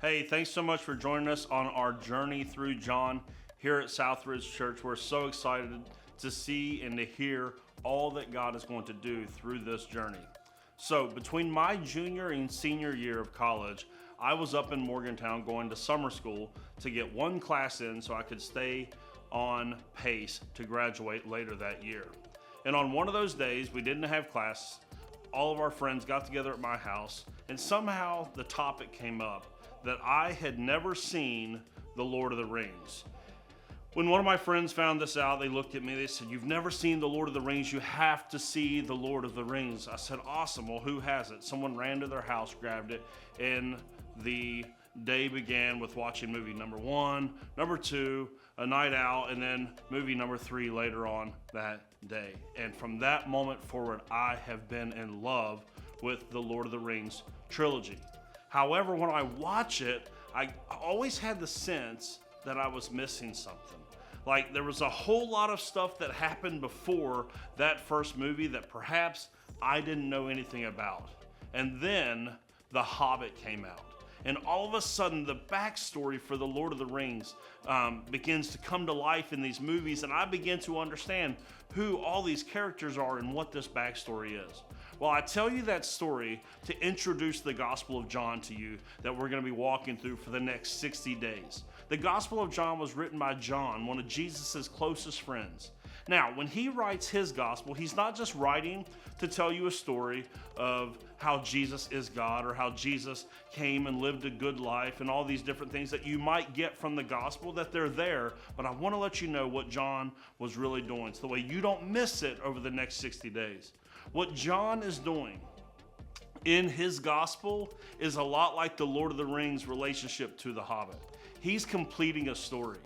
Hey, thanks so much for joining us on our journey through John here at Southridge Church. We're so excited to see and to hear all that God is going to do through this journey. So, between my junior and senior year of college, I was up in Morgantown going to summer school to get one class in so I could stay on pace to graduate later that year. And on one of those days, we didn't have class. All of our friends got together at my house, and somehow the topic came up that I had never seen The Lord of the Rings. When one of my friends found this out, they looked at me, they said, "You've never seen The Lord of the Rings, you have to see The Lord of the Rings." I said, "Awesome, well, who has it?" Someone ran to their house, grabbed it, and the day began with watching movie number 1, number 2, a night out, and then movie number 3 later on that day. And from that moment forward, I have been in love with the Lord of the Rings trilogy. However, when I watch it, I always had the sense that I was missing something. Like there was a whole lot of stuff that happened before that first movie that perhaps I didn't know anything about. And then The Hobbit came out. And all of a sudden, the backstory for The Lord of the Rings begins to come to life in these movies, and I begin to understand who all these characters are and what this backstory is. Well, I tell you that story to introduce the Gospel of John to you that we're going to be walking through for the next 60 days. The Gospel of John was written by John, one of Jesus' closest friends. Now, when he writes his gospel, he's not just writing to tell you a story of how Jesus is God or how Jesus came and lived a good life and all these different things that you might get from the gospel, that they're there, but I want to let you know what John was really doing so the way you don't miss it over the next 60 days. What John is doing in his gospel is a lot like the Lord of the Rings relationship to the Hobbit. He's completing a story.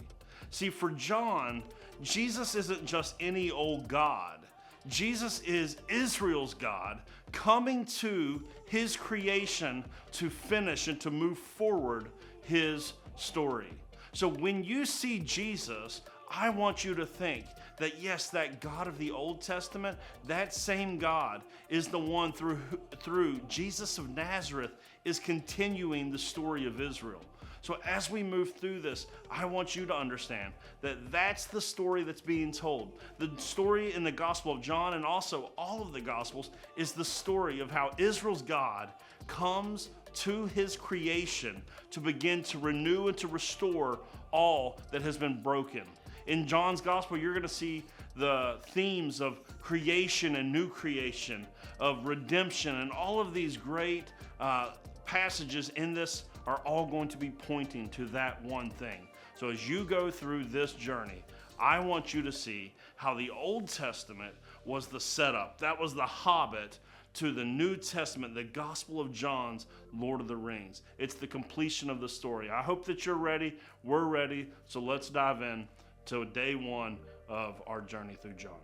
See, for John, Jesus isn't just any old God. Jesus is Israel's God coming to his creation to finish and to move forward his story. So when you see Jesus, I want you to think that yes, that God of the Old Testament, that same God is the one through Jesus of Nazareth is continuing the story of Israel. So as we move through this, I want you to understand that that's the story that's being told. The story in the Gospel of John and also all of the Gospels is the story of how Israel's God comes to his creation to begin to renew and to restore all that has been broken. In John's Gospel, you're going to see the themes of creation and new creation, of redemption, and all of these great passages in this are all going to be pointing to that one thing. So as you go through this journey, I want you to see how the Old Testament was the setup. That was the Hobbit to the New Testament, the Gospel of John's Lord of the Rings. It's the completion of the story. I hope that you're ready. We're ready. So let's dive in to day 1 of our journey through John.